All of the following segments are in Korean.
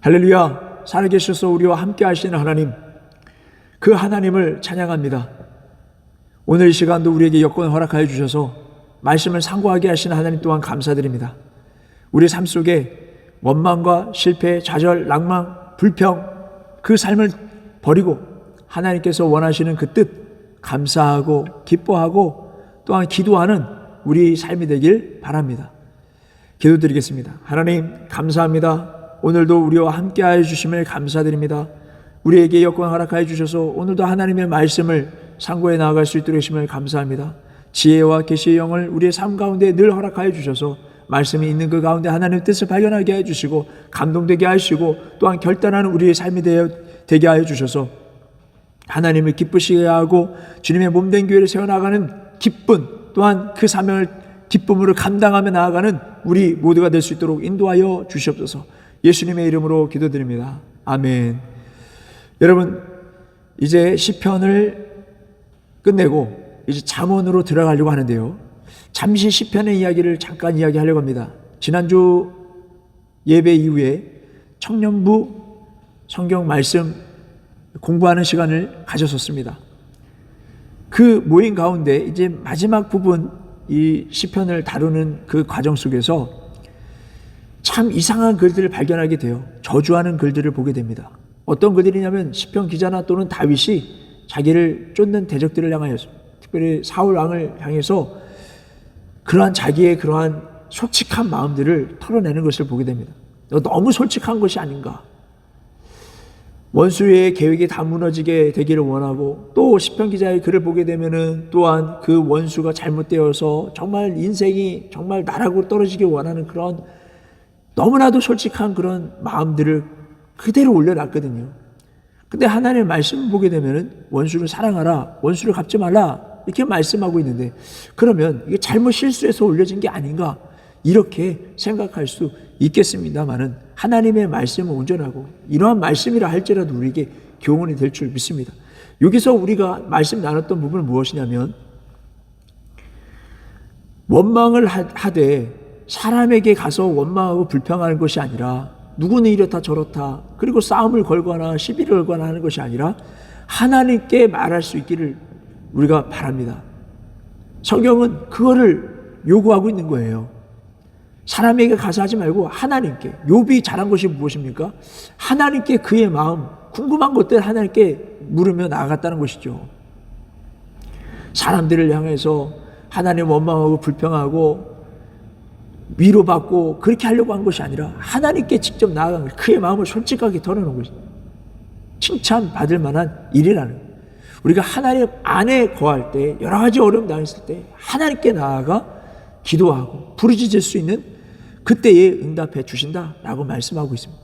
할렐루야. 살아계셔서 우리와 함께 하시는 하나님, 그 하나님을 찬양합니다. 오늘 이 시간도 우리에게 여건을 허락하여 주셔서 말씀을 상고하게 하시는 하나님 또한 감사드립니다. 우리 삶 속에 원망과 실패, 좌절, 낭망, 불평, 그 삶을 버리고 하나님께서 원하시는 그 뜻 감사하고 기뻐하고 또한 기도하는 우리 삶이 되길 바랍니다. 기도드리겠습니다. 하나님 감사합니다. 오늘도 우리와 함께하여 주심을 감사드립니다. 우리에게 여건 허락하여 주셔서 오늘도 하나님의 말씀을 상고해 나아갈 수 있도록 하심을 감사합니다. 지혜와 계시의 영을 우리의 삶 가운데 늘 허락하여 주셔서 말씀이 있는 그 가운데 하나님의 뜻을 발견하게 해주시고 감동되게 하시고 또한 결단하는 우리의 삶이 되게 하여 주셔서 하나님을 기쁘시게 하고 주님의 몸된 교회를 세워나가는 기쁨, 또한 그 사명을 기쁨으로 감당하며 나아가는 우리 모두가 될 수 있도록 인도하여 주시옵소서. 예수님의 이름으로 기도드립니다. 아멘. 여러분, 이제 시편을 끝내고 이제 잠언으로 들어가려고 하는데요, 잠시 시편의 이야기를 잠깐 이야기하려고 합니다. 지난주 예배 이후에 청년부 성경 말씀 공부하는 시간을 가졌었습니다. 그 모임 가운데 이제 마지막 부분 이 시편을 다루는 그 과정 속에서 참 이상한 글들을 발견하게 돼요. 저주하는 글들을 보게 됩니다. 어떤 글들이냐면 시편 기자나 또는 다윗이 자기를 쫓는 대적들을 향하여서, 특별히 사울 왕을 향해서 그러한 자기의 그러한 솔직한 마음들을 털어내는 것을 보게 됩니다. 너무 솔직한 것이 아닌가. 원수의 계획이 다 무너지게 되기를 원하고, 또 시편 기자의 글을 보게 되면은 또한 그 원수가 잘못되어서 정말 인생이 정말 나락으로 떨어지길 원하는 그런 너무나도 솔직한 그런 마음들을 그대로 올려놨거든요. 근데 하나님의 말씀을 보게 되면은 원수를 사랑하라, 원수를 갚지 말라 이렇게 말씀하고 있는데, 그러면 이게 잘못 실수해서 올려진 게 아닌가 이렇게 생각할 수 있겠습니다만은 하나님의 말씀은 온전하고 이러한 말씀이라 할지라도 우리에게 교훈이 될 줄 믿습니다. 여기서 우리가 말씀 나눴던 부분은 무엇이냐면, 원망을 하되 사람에게 가서 원망하고 불평하는 것이 아니라, 누구는 이렇다 저렇다 그리고 싸움을 걸거나 시비를 걸거나 하는 것이 아니라 하나님께 말할 수 있기를 우리가 바랍니다. 성경은 그거를 요구하고 있는 거예요. 사람에게 가서 하지 말고 하나님께. 욥이 잘한 것이 무엇입니까? 하나님께 그의 마음, 궁금한 것들 하나님께 물으며 나아갔다는 것이죠. 사람들을 향해서 하나님 원망하고 불평하고 위로받고 그렇게 하려고 한 것이 아니라 하나님께 직접 나아간 거예요. 그의 마음을 솔직하게 털어놓은 것이 칭찬받을 만한 일이라는 거예요. 우리가 하나님 안에 거할 때, 여러 가지 어려움 당했을 때 하나님께 나아가 기도하고 부르짖을 수 있는 그때에 응답해 주신다라고 말씀하고 있습니다.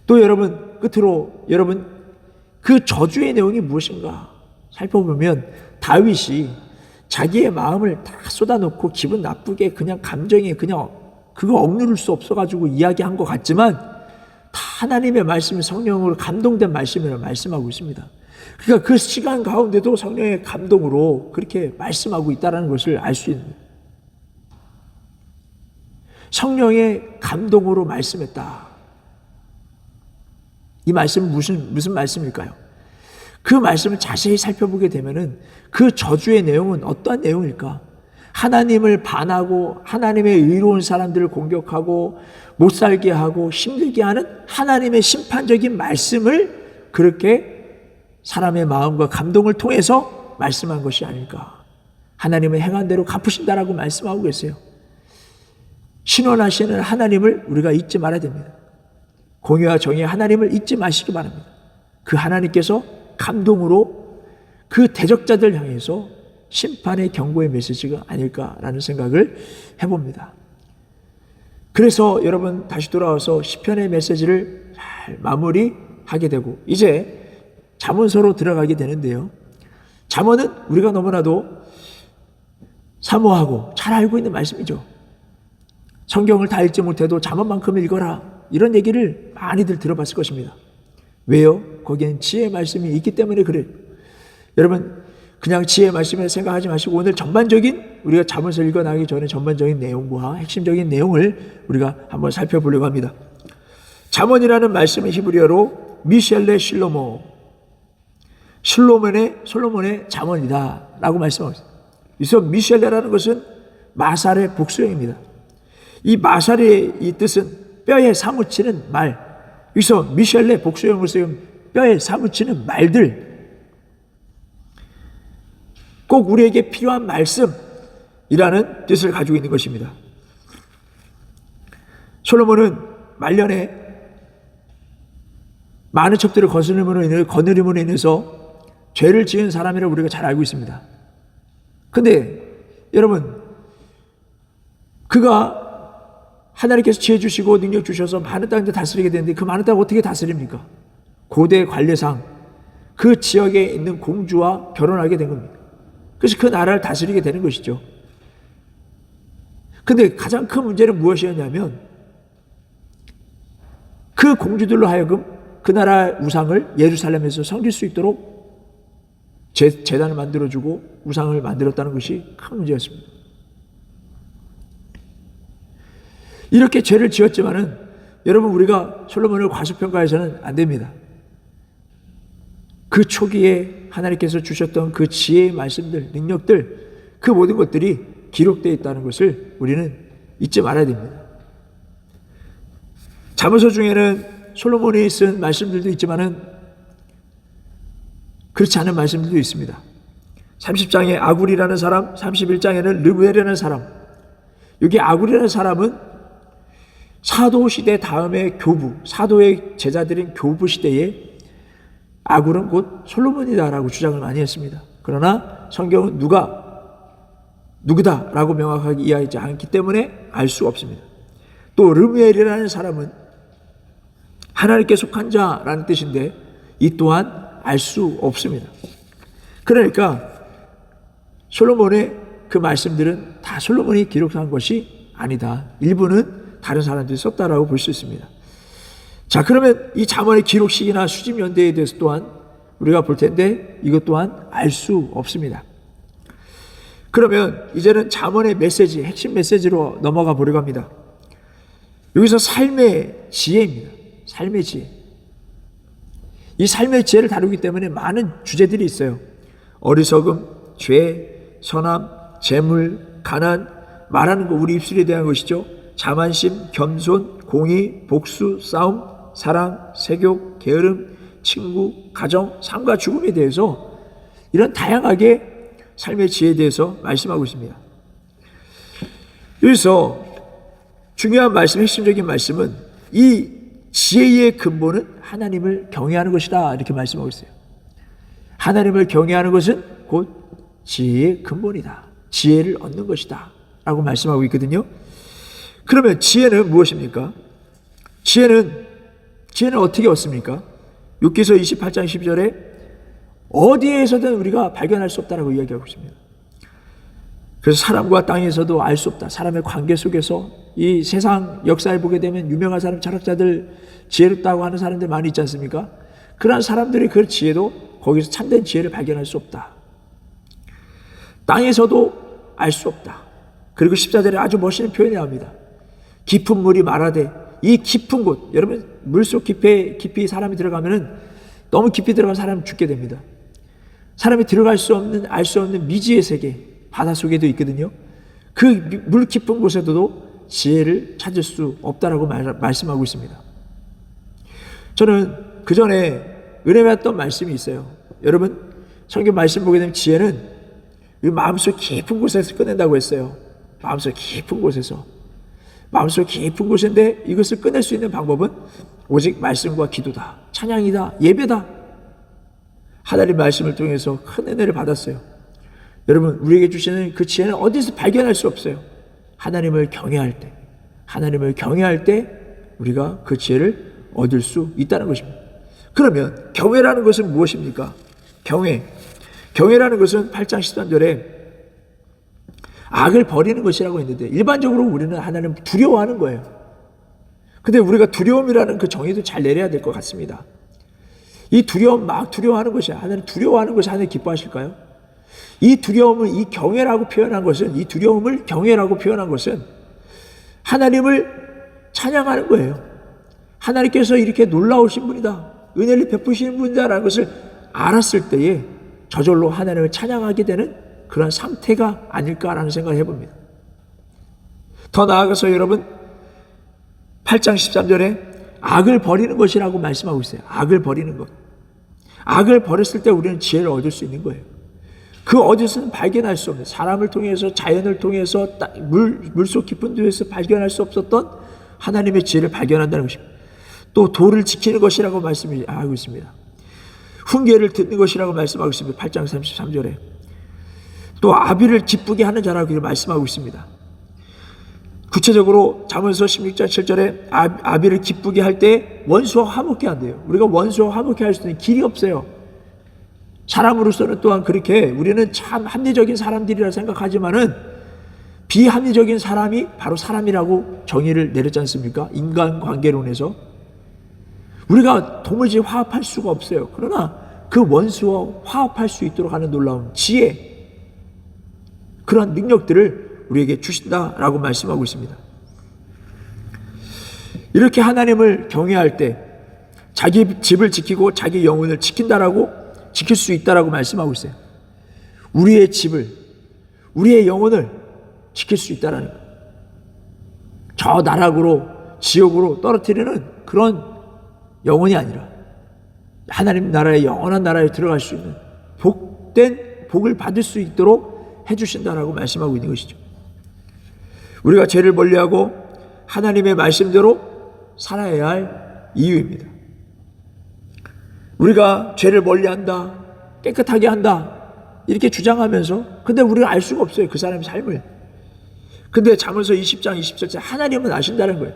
또 여러분, 끝으로 여러분, 그 저주의 내용이 무엇인가 살펴보면, 다윗이 자기의 마음을 다 쏟아놓고 기분 나쁘게 그냥 감정이 그냥 그거 억누를 수 없어가지고 이야기한 것 같지만 다 하나님의 말씀이 성령으로 감동된 말씀이라고 말씀하고 있습니다. 그러니까 그 시간 가운데도 성령의 감동으로 그렇게 말씀하고 있다는 것을 알 수 있는 거예요. 성령의 감동으로 말씀했다. 이 말씀은 무슨 말씀일까요? 그 말씀을 자세히 살펴보게 되면은 그 저주의 내용은 어떠한 내용일까? 하나님을 반하고 하나님의 의로운 사람들을 공격하고 못 살게 하고 힘들게 하는 하나님의 심판적인 말씀을 그렇게 사람의 마음과 감동을 통해서 말씀한 것이 아닐까? 하나님은 행한 대로 갚으신다라고 말씀하고 계세요. 신원하시는 하나님을 우리가 잊지 말아야 됩니다. 공의와 정의의 하나님을 잊지 마시기 바랍니다. 그 하나님께서 감동으로 그 대적자들 향해서 심판의 경고의 메시지가 아닐까라는 생각을 해봅니다. 그래서 여러분, 다시 돌아와서 시편의 메시지를 잘 마무리하게 되고 이제 잠언서로 들어가게 되는데요, 잠언은 우리가 너무나도 사모하고 잘 알고 있는 말씀이죠. 성경을 다 읽지 못해도 잠언만큼 읽어라, 이런 얘기를 많이들 들어봤을 것입니다. 왜요? 거기엔 지혜의 말씀이 있기 때문에 그래요. 여러분, 그냥 지혜의 말씀을 생각하지 마시고 오늘 전반적인, 우리가 잠언서 읽어나가기 전에 전반적인 내용과 핵심적인 내용을 우리가 한번 살펴보려고 합니다. 잠언이라는 말씀은 히브리어로 미셸레 실로모, 솔로몬의 잠언이다 라고 말씀하고 있습니다. 그래서 미셸레라는 것은 마살의 복수형입니다. 이 마살의 이 뜻은 뼈에 사무치는 말. 여기서 미셸레 복수형으로 쓰인 뼈에 사무치는 말들, 꼭 우리에게 필요한 말씀이라는 뜻을 가지고 있는 것입니다. 솔로몬은 말년에 많은 척들을 거느림으로 인해서 죄를 지은 사람이라고 우리가 잘 알고 있습니다. 근데 여러분, 그가 하나님께서 지혜 주시고 능력 주셔서 많은 땅을 다스리게 되는데 그 많은 땅을 어떻게 다스립니까? 고대 관례상 그 지역에 있는 공주와 결혼하게 된 겁니다. 그래서 그 나라를 다스리게 되는 것이죠. 근데 가장 큰 문제는 무엇이었냐면 그 공주들로 하여금 그 나라 우상을 예루살렘에서 섬길 수 있도록 제단을 만들어주고 우상을 만들었다는 것이 큰 문제였습니다. 이렇게 죄를 지었지만은 여러분, 우리가 솔로몬을 과소평가해서는 안 됩니다. 그 초기에 하나님께서 주셨던 그 지혜의 말씀들, 능력들, 그 모든 것들이 기록되어 있다는 것을 우리는 잊지 말아야 됩니다. 잠언서 중에는 솔로몬이 쓴 말씀들도 있지만은 그렇지 않은 말씀들도 있습니다. 30장에 아굴이라는 사람, 31장에는 르무엘이라는 사람. 여기 아굴이라는 사람은 사도 시대 다음에 교부, 사도의 제자들인 교부 시대에 아굴은 곧 솔로몬이다라고 주장을 많이 했습니다. 그러나 성경은 누구다라고 명확하게 이해하지 않기 때문에 알 수 없습니다. 또 르무엘이라는 사람은 하나님께 속한 자라는 뜻인데 이 또한 알 수 없습니다. 그러니까 솔로몬의 그 말씀들은 다 솔로몬이 기록한 것이 아니다. 일부는 다른 사람들이 썼다라고 볼 수 있습니다. 자, 그러면 이 잠언의 기록 시기나 수집 연대에 대해서 또한 우리가 볼 텐데 이것 또한 알 수 없습니다. 그러면 이제는 잠언의 메시지, 핵심 메시지로 넘어가 보려고 합니다. 여기서 삶의 지혜입니다. 삶의 지혜. 이 삶의 지혜를 다루기 때문에 많은 주제들이 있어요. 어리석음, 죄, 선함, 재물, 가난, 말하는 거 우리 입술에 대한 것이죠. 자만심, 겸손, 공의, 복수, 싸움, 사랑, 세교, 게으름, 친구, 가정, 삶과 죽음에 대해서 이런 다양하게 삶의 지혜에 대해서 말씀하고 있습니다. 여기서 중요한 말씀, 핵심적인 말씀은 이 지혜의 근본은 하나님을 경외하는 것이다 이렇게 말씀하고 있어요. 하나님을 경외하는 것은 곧 지혜의 근본이다. 지혜를 얻는 것이다 라고 말씀하고 있거든요. 그러면 지혜는 무엇입니까? 지혜는 어떻게 얻습니까? 욥기서 28장 10절에 어디에서든 우리가 발견할 수 없다라고 이야기하고 있습니다. 그래서 사람과 땅에서도 알 수 없다. 사람의 관계 속에서 이 세상 역사를 보게 되면 유명한 사람, 철학자들, 지혜롭다고 하는 사람들 많이 있지 않습니까? 그러한 사람들의 그 지혜도 거기서 참된 지혜를 발견할 수 없다. 땅에서도 알 수 없다. 그리고 14절에 아주 멋있는 표현이 나옵니다. 깊은 물이 말하되, 이 깊은 곳, 여러분 물속 깊이 사람이 들어가면은 너무 깊이 들어가면 사람은 죽게 됩니다. 사람이 들어갈 수 없는, 알 수 없는 미지의 세계, 바닷속에도 있거든요. 그 물 깊은 곳에도 지혜를 찾을 수 없다라고 말씀하고 있습니다. 저는 그 전에 은혜 받았던 말씀이 있어요. 여러분 성경 말씀 보게 되면 지혜는 마음속 깊은 곳에서 꺼낸다고 했어요. 마음속 깊은 곳에서. 마음속 깊은 곳인데 이것을 꺼낼 수 있는 방법은 오직 말씀과 기도다. 찬양이다. 예배다. 하나님 말씀을 통해서 큰 은혜를 받았어요. 여러분 우리에게 주시는 그 지혜는 어디서 발견할 수 없어요. 하나님을 경외할 때, 하나님을 경외할 때 우리가 그 지혜를 얻을 수 있다는 것입니다. 그러면 경외라는 것은 무엇입니까? 경외라는 것은 8장 13절에 악을 버리는 것이라고 했는데 일반적으로 우리는 하나님을 두려워하는 거예요. 근데 우리가 두려움이라는 그 정의도 잘 내려야 될 것 같습니다. 이 두려움, 막 두려워하는 것이 하나님 두려워하는 것이 하나님 기뻐하실까요? 이 두려움을 이 경외라고 표현한 것은, 이 두려움을 경외라고 표현한 것은 하나님을 찬양하는 거예요. 하나님께서 이렇게 놀라우신 분이다, 은혜를 베푸시는 분이다라는 것을 알았을 때에 저절로 하나님을 찬양하게 되는 그런 상태가 아닐까라는 생각을 해봅니다. 더 나아가서 여러분 8장 13절에 악을 버리는 것이라고 말씀하고 있어요. 악을 버리는 것. 악을 버렸을 때 우리는 지혜를 얻을 수 있는 거예요. 그 어디서는 발견할 수 없는, 사람을 통해서, 자연을 통해서, 물속 깊은 데에서 발견할 수 없었던 하나님의 지혜를 발견한다는 것입니다. 또 도를 지키는 것이라고 말씀하고 있습니다. 훈계를 듣는 것이라고 말씀하고 있습니다. 8장 33절에 또 아비를 기쁘게 하는 자라고 말씀하고 있습니다. 구체적으로 잠언서 16장 7절에 아비를 기쁘게 할 때 원수와 화목해 한대요. 우리가 원수와 화목해 할 수 있는 길이 없어요. 사람으로서는 또한 그렇게 우리는 참 합리적인 사람들이라 생각하지만은 비합리적인 사람이 바로 사람이라고 정의를 내렸지 않습니까? 인간관계론에서 우리가 도무지 화합할 수가 없어요. 그러나 그 원수와 화합할 수 있도록 하는 놀라운 지혜, 그런 능력들을 우리에게 주신다라고 말씀하고 있습니다. 이렇게 하나님을 경외할 때 자기 집을 지키고 자기 영혼을 지킬 수 있다라고 말씀하고 있어요. 우리의 집을, 우리의 영혼을 지킬 수 있다라는 거예요. 저 나락으로, 지옥으로 떨어뜨리는 그런 영혼이 아니라 하나님 나라의 영원한 나라에 들어갈 수 있는 복을 받을 수 있도록 해주신다라고 말씀하고 있는 것이죠. 우리가 죄를 멀리하고 하나님의 말씀대로 살아야 할 이유입니다. 우리가 죄를 멀리한다, 깨끗하게 한다 이렇게 주장하면서 근데 우리가 알 수가 없어요, 그 사람의 삶을. 근데 잠언서 20장 27절 하나님은 아신다는 거예요.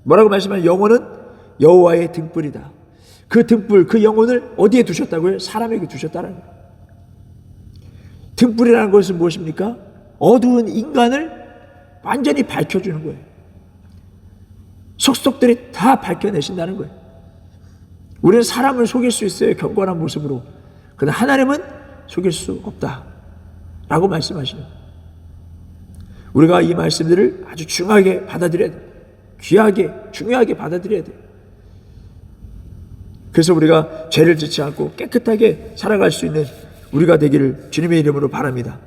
뭐라고 말씀하면 영혼은 여호와의 등불이다. 그 등불, 그 영혼을 어디에 두셨다고요? 사람에게 두셨다는 거예요. 등불이라는 것은 무엇입니까? 어두운 인간을 완전히 밝혀주는 거예요. 속속들이 다 밝혀내신다는 거예요. 우리는 사람을 속일 수 있어요, 경건한 모습으로. 그러나 하나님은 속일 수 없다 라고 말씀하시는 거예요. 우리가 이 말씀들을 아주 중요하게 받아들여야 돼요. 귀하게, 중요하게 받아들여야 돼요. 그래서 우리가 죄를 짓지 않고 깨끗하게 살아갈 수 있는 우리가 되기를 주님의 이름으로 바랍니다.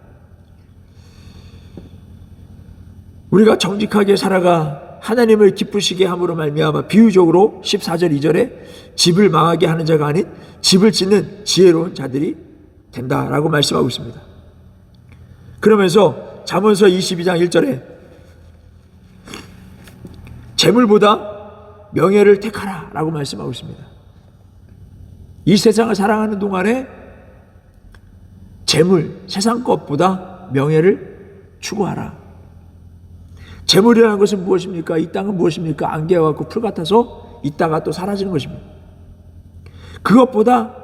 우리가 정직하게 살아가 하나님을 기쁘시게 함으로 말미암아 비유적으로 14절 2절에 집을 망하게 하는 자가 아닌 집을 짓는 지혜로운 자들이 된다라고 말씀하고 있습니다. 그러면서 잠언서 22장 1절에 재물보다 명예를 택하라 라고 말씀하고 있습니다. 이 세상을 살아가는 동안에 재물, 세상 것보다 명예를 추구하라. 재물이라는 것은 무엇입니까? 이 땅은 무엇입니까? 안개와 같고 풀 같아서 있다가 또 사라지는 것입니다. 그것보다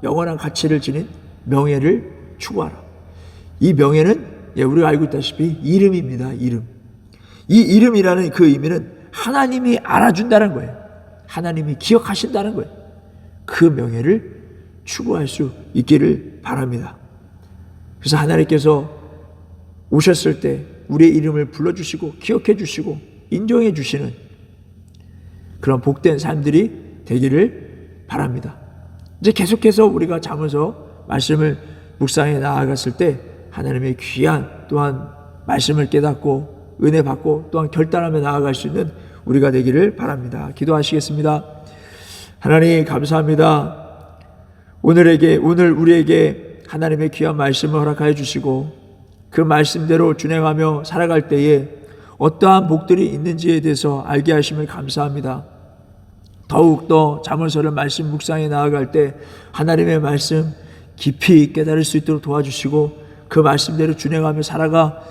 영원한 가치를 지닌 명예를 추구하라. 이 명예는 우리가 알고 있다시피 이름입니다. 이름. 이 이름이라는 그 의미는 하나님이 알아준다는 거예요. 하나님이 기억하신다는 거예요. 그 명예를 추구할 수 있기를 바랍니다. 그래서 하나님께서 오셨을 때 우리의 이름을 불러주시고 기억해 주시고 인정해 주시는 그런 복된 삶들이 되기를 바랍니다. 이제 계속해서 우리가 잠언서 말씀을 묵상해 나아갔을 때 하나님의 귀한 또한 말씀을 깨닫고 은혜 받고 또한 결단하며 나아갈 수 있는 우리가 되기를 바랍니다. 기도하시겠습니다. 하나님 감사합니다. 오늘 우리에게 하나님의 귀한 말씀을 허락하여 주시고 그 말씀대로 준행하며 살아갈 때에 어떠한 복들이 있는지에 대해서 알게 하심을 감사합니다. 더욱더 잠언서를 말씀 묵상해 나아갈 때 하나님의 말씀 깊이 깨달을 수 있도록 도와주시고 그 말씀대로 준행하며 살아가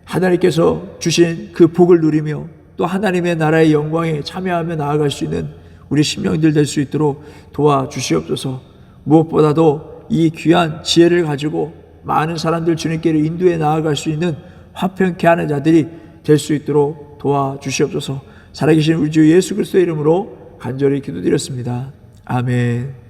하나님께서 주신 그 복을 누리며 또 하나님의 나라의 영광에 참여하며 나아갈 수 있는 우리 심령들 될 수 있도록 도와주시옵소서. 무엇보다도 이 귀한 지혜를 가지고 많은 사람들 주님께로 인도해 나아갈 수 있는 화평케 하는 자들이 될 수 있도록 도와주시옵소서. 살아계신 우리 주 예수 그리스도의 이름으로 간절히 기도드렸습니다. 아멘.